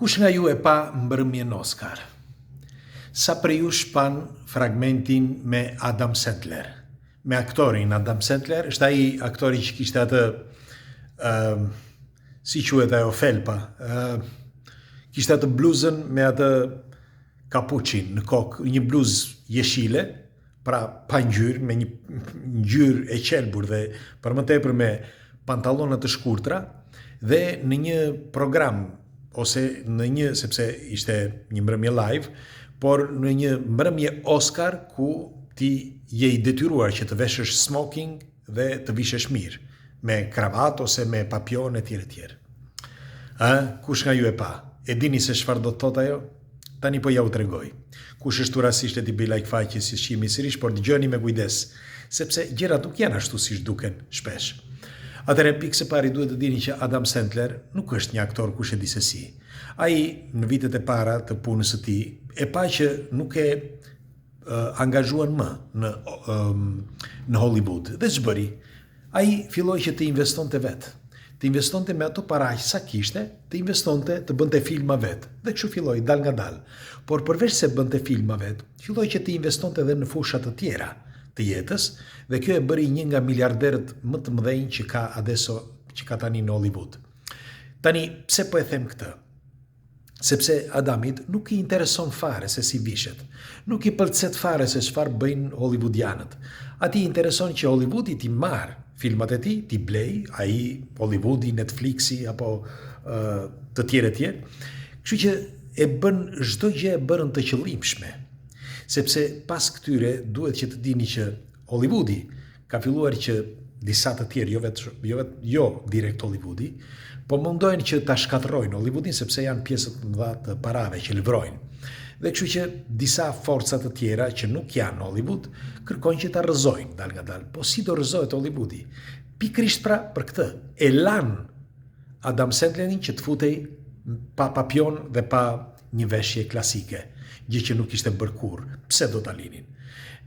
Kush nga ju e pa mbrëmjen Oscar? Sa për ju shpan fragmentin me Adam Sandler? Me aktorin Adam Sandler, është ai aktori që kishte atë, si quhet ajo felpa, kishte atë bluzën me atë kapuçin në kokë, një bluzë jeshile, pra pa ngjyrë, me një ngjyrë e qelbur dhe për më tepër me pantallona të shkurtra, dhe në një program ose në një, sepse ishte një mbrëmje live, por në një mbrëmje Oscar ku ti je i detyruar që të veshësh smoking dhe të vishesh mirë, me kravat ose me papion e tjerë tjerë. Kush nga ju e pa? E dini se çfarë do të thotë ajo? Tani po ja u tregoj. Kush është rastisht e t'i bëj like faqe si shihni sërish, por dëgjoni me kujdes, sepse gjërat nuk janë ashtu siç duken shpesh. Atëherë pikë së pari duhet të dini që Adam Sandler nuk është një aktor kush e di se si. Ai në vitet e para të punës së tij e pa që nuk e angazhuan më në Hollywood. Dhe ç'bëri? Ai filloi që të investonte vetë. Të investonte me ato paraq sa kishte, të investonte të bënte filma vetë. Dhe kështu filloi dal nga dal. Por përveç se bënte filma vetë, filloi që të investonte edhe në fusha të tjera të jetës, dhe kjo e bëri një nga miliarderët më të mëdhenj që ka tani në Hollywood. Tani, pse po e them këtë? Sepse Adamit nuk i intereson fare se si vishet. Nuk i pëlqet fare se çfarë bëjnë hollywoodianët. Atij intereson që Hollywoodi t'i marr filmat e tij, t'i blej, ai Hollywoodi, Netflixi apo të tjerë. Kështu që e bën çdo gjë e bërën të qëllimshme. Sepse pas këtyre duhet që të dini që Hollywoodi ka filluar që disa të tjerë, jo direkt Hollywoodi, po mundojnë që ta shkatërrojnë Hollywoodin sepse janë pjesët më dha të parave që livrojnë. Dhe kështu që disa forca të tjera që nuk janë Hollywood kërkojnë që ta rrëzojnë dal nga dal. Po si do rrëzohet Hollywoodi? Pikërisht pra për këtë e lan Adam Sandlerin që të futej pa papion dhe pa një veshje klasike, gjë që nuk ishte bërë kurrë. Pse do ta linin?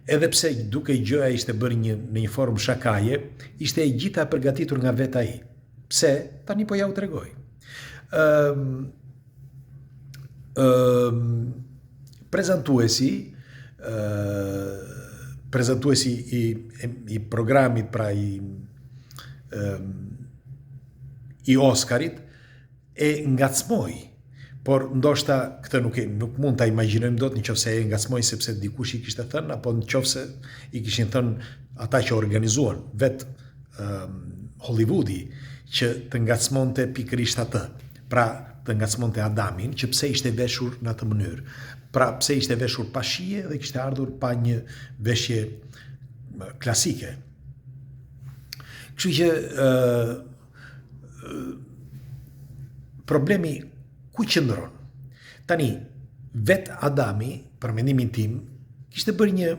Edhe pse duke gjëja ishte bërë në një formë shakaje, ishte e gjitha përgatitur nga vetë ai. Pse? Tani po ja u tregoj. Prezantuesi i programit, pra i Oscarit, e ngacmoi. Por ndoshta këtë nuk mund ta imagjinojmë dot nëse e ngacmoi sepse dikush i kishte thënë, apo nëse i kishin thënë ata që organizuan vet Hollywoodi që të ngacmonte pikërisht atë. Pra të ngacmonte Adamin që pse ishte veshur në atë mënyrë. Pra pse ishte veshur pa shije dhe kishte ardhur pa një veshje klasike. Kështu që problemi ku qëndron? Tani, vet Adami, për mendimin tim, kishte bërë një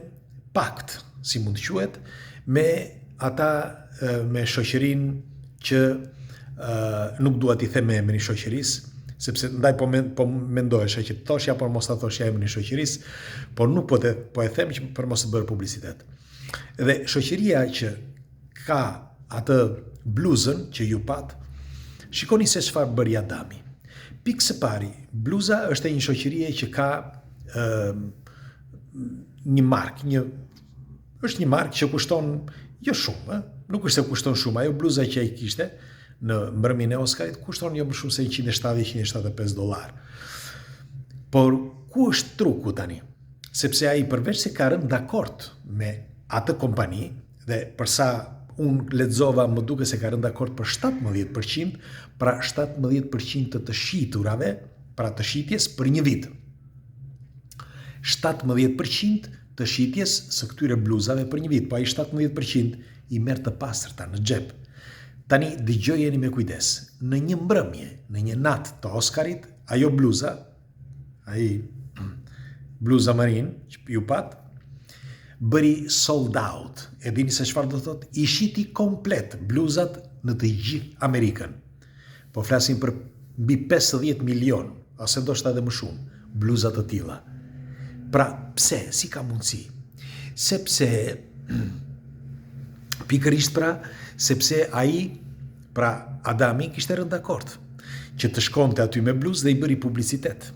pakt, si mund të quhet, me ata, me shoqërinë që nuk dua t'i them emrin e shoqërisë, sepse ndaj po mendohesha që të thoshja, por mos ta thoshja emrin e shoqërisë, por nuk po e them që për mos të bërë publicitet. Dhe shoqëria që ka atë bluzën që ju pat, shikoni se çfarë bëri Adami. Pikë së pari, bluza është e një shoqërie që ka një markë, është një markë që kushton jo shumë, nuk është se kushton shumë, ajo bluza që ai kishte në mbrëmjen e Oscarit kushton jo më shumë se $170-175. Por ku është truku tani? Sepse ai përveç se ka rënë dakord me atë kompani, dhe përsa unë lexova më duke se ka rënë dakord për 17%, pra 17% të shiturave, pra të shitjes për një vit. 17% të shitjes së këtyre bluzave për një vit, po ai 17% i merr të pastërta në xhep. Tani dëgjojeni me kujdes. Në një mbrëmje, në një natë të Oscarit, ajo bluza, bluza marin që ju pat, bëri sold out. E dini se çfarë do thotë? I shiti komplet bluzat në të gjithë Amerikën. Po flasim për mbi 50 milion, ose ndoshta edhe më shumë, bluza të tilla. Pra, pse? Si ka mundësi? Sepse pikërisht pra, sepse ai, pra Adami kishte rënë dakord që të shkonte aty me bluzë dhe i bëri publicitet.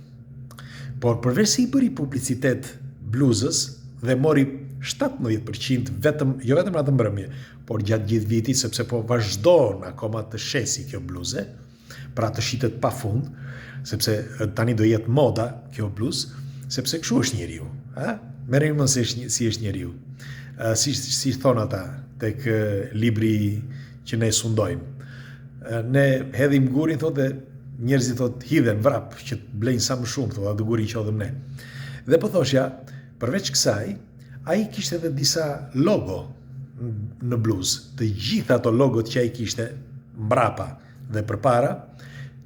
Por përveç se i bëri publicitet bluzës dhe mori 17% jo vetëm atë mbrëmje, por gjatë gjithë vitit, sepse po vazhdon akoma të shesi kjo bluze, pra të shitet pa fund, sepse tani do jetë moda kjo bluzë, sepse kështu është njeriu. Merrni mend si është njeriu. Si thonë ata tek libri që ne sundojmë. Ne hedhim gurin, thotë, dhe njerëzit thotë hidhen vrap që të blejnë sa më shumë, thotë, atë gurin që hodhëm ne. Dhe po thoshja, përveç kësaj, ai kishte edhe disa logo në bluzë. Të gjitha ato logot që ai kishte mbrapa dhe përpara,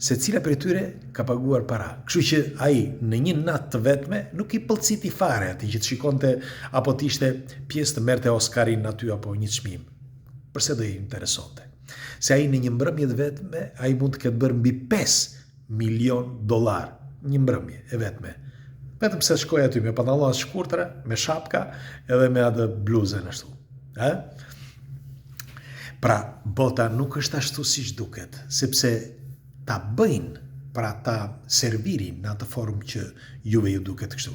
se cila për tyre ka paguar para. Kështu që ai në një natë të vetme nuk i pëlqiti fare ati që të shikonte apo të ishte pjesë të merrte Oscarin aty apo një çmim. Përse do i interesonte? Se ai në një mbrëmje të vetme, ai mund të ketë bërë mbi $5 milion, një mbrëmje e vetme. Vetëm se shkoi aty me pantallona të shkurtra, me shapka edhe me atë bluzën ashtu. Pra, bota nuk është ashtu siç duket, sepse ta bëjnë, pra ta servirin në atë formë që juve ju duket kështu.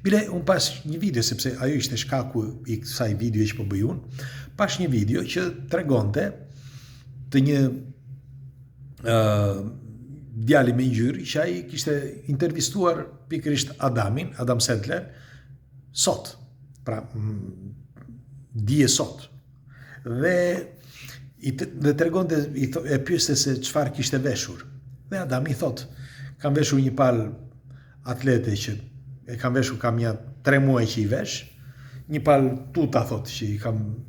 Bile, unë pas një video, sepse ajo ishte shkaku i kësaj video që po bëj unë, pas një video që tregonte të një djali me ngjyrë që ai kishte intervistuar pikërisht Adam Sandler, sot, pra dije sot. Dhe tregonte, e pyeste se çfarë kishte veshur. Dhe Adam i thot, kam veshur një palë atlete që e kam veshur kam një 3 muaj që i vesh, një palë tuta thot që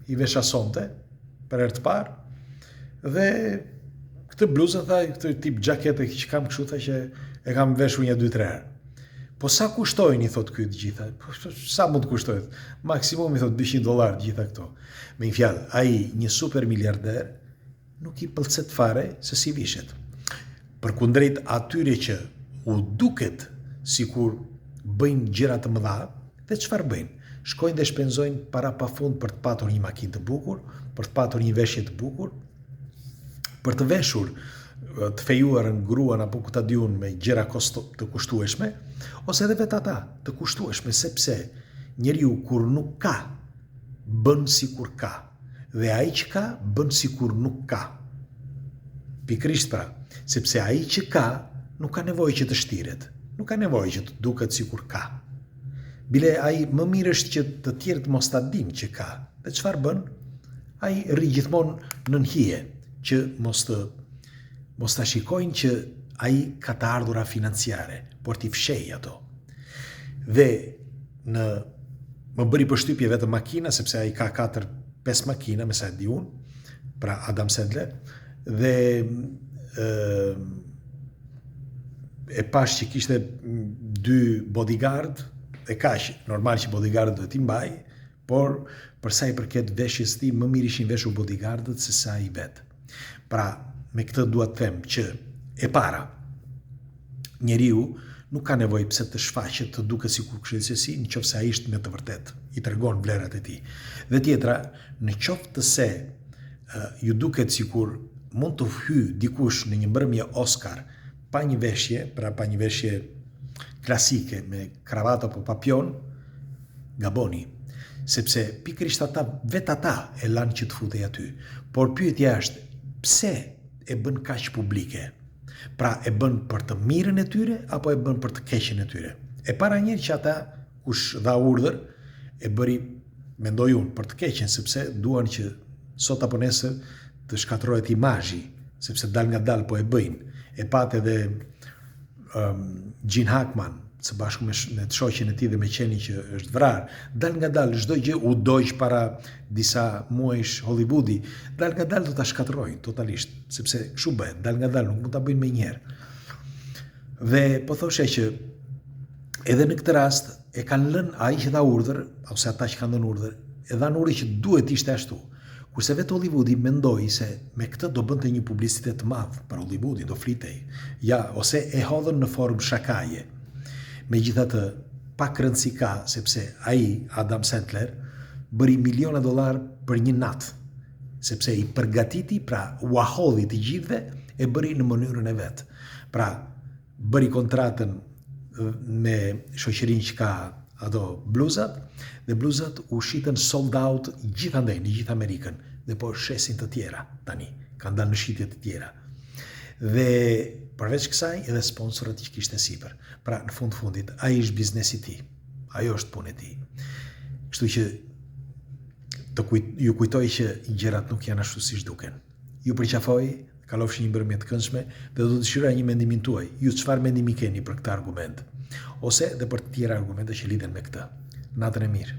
i vesha sonte, për herë të parë, dhe këtë bluzën, tha, këtë tip gjakete që kam kështu, tha që e kam veshur një 2-3 herë. Po sa kushtojnë, i thot këtë gjitha? Sa mund të kushtojnë? Maksimum, i thot, $200 gjitha këto. Me një fjalë, ai një super miliarder nuk i pëlqet fare se si vishet. Përkundrejt atyre që u duket sikur bëjnë gjëra të mëdha, dhe çfarë bëjnë? Shkojnë dhe shpenzojnë para pafund për të patur një makinë të bukur, për të patur një veshje të bukur, për të veshur të fejuar në gruan apo ku ta diun me gjëra të kushtueshme, ose edhe vetë ata të kushtueshme, sepse njeriu kur nuk ka, bën sikur ka, dhe ai që ka, bën sikur nuk ka. Pikërisht pra, sepse ai që ka, nuk ka nevojë që të shtiret, nuk ka nevojë që të duket sikur ka. Bile ai më mirë është që të tjerët mos ta dinë që ka. Dhe çfarë bën? Ai rri gjithmonë nën hije, që mos ta shikojnë që ai ka të ardhura financiare, por t'i fshej ato. Dhe më bëri përshtypje vetëm makina, sepse ai ka 4-5 makina, me sa e di unë, pra Adam Sandler, dhe e pash që kishte 2 bodyguard, e kaq, normal që bodyguardët do t'i mbaj, por për sa i përket veshjes ti, më mirë ishin veshur bodyguardët se sa i vetë. Pra, me këtë dua të them që e para, njeriu nuk ka nevojë pse të shfaqet të duket sikur kështu si, nëse ai është me të vërtetë, i tregon vlerat e tij. Dhe tjetra, në qoftë se ju duket sikur mund të hyj dikush në një mbrëmje Oscar pa një veshje, pra pa një veshje klasike me kravatë apo papion, gaboni. Sepse pikërisht vetë ata e lanë që të futej aty. Por pyetja është, pse e bën kaq publike? Pra e bën për të mirën e tyre apo e bën për të keqen e tyre? E para njëherë që ata kush dha urdhër e bëri, mendoj unë, për të keqen, sepse duan që sot apo nesër të shkatërrohet imazhi, sepse dal nga dal po e bëjnë. E pat edhe Gene Hackman, së bashku me të shoqen e tij dhe me qenin që është vrarë, dal nga dal çdo gjë u dojq para disa muajsh Hollywoodi, dal nga dal do ta shkatërrojnë totalisht, sepse kështu bëhet, dal nga dal nuk mund ta bëjnë menjëherë. Dhe po thoshe që edhe në këtë rast e kanë lënë ai që dha urdhër, ose ata që kanë dhënë urdhër, e dhanë urdhër që duhet ishte ashtu. Kurse vetë Hollywoodi mendoi se me këtë do bënte një publicitet të madh për Hollywoodin, do flitej. Ja, ose e hodhën në formë shakaje. Megjithatë, pak rëndësi ka, sepse ai, Adam Sandler, bëri miliona $, për një natë, sepse i përgatiti, pra u ahodhi të gjithëve, e bëri në mënyrën e vetë. Pra, bëri kontratën me shoqërinë që ka ato bluzat, dhe bluzat u shitën sold out gjithandej në gjithë Amerikën, dhe po shesin të tjera tani, kanë dalë në shitje të tjera. Dhe përveç kësaj edhe sponsorët që kishte sipër. Pra, në fundit, ai është biznesi i tij. Ajo është punë e tij. Kështu që ju kujtoj që gjërat nuk janë ashtu siç duken. Ju përqafoj, kalofshi një mbrëmje të këndshme dhe do të dëshiroja një mendimin tuaj. Ju çfarë mendimi keni për këtë argument? Ose edhe për të tjera argumente që lidhen me këtë. Natën e mirë.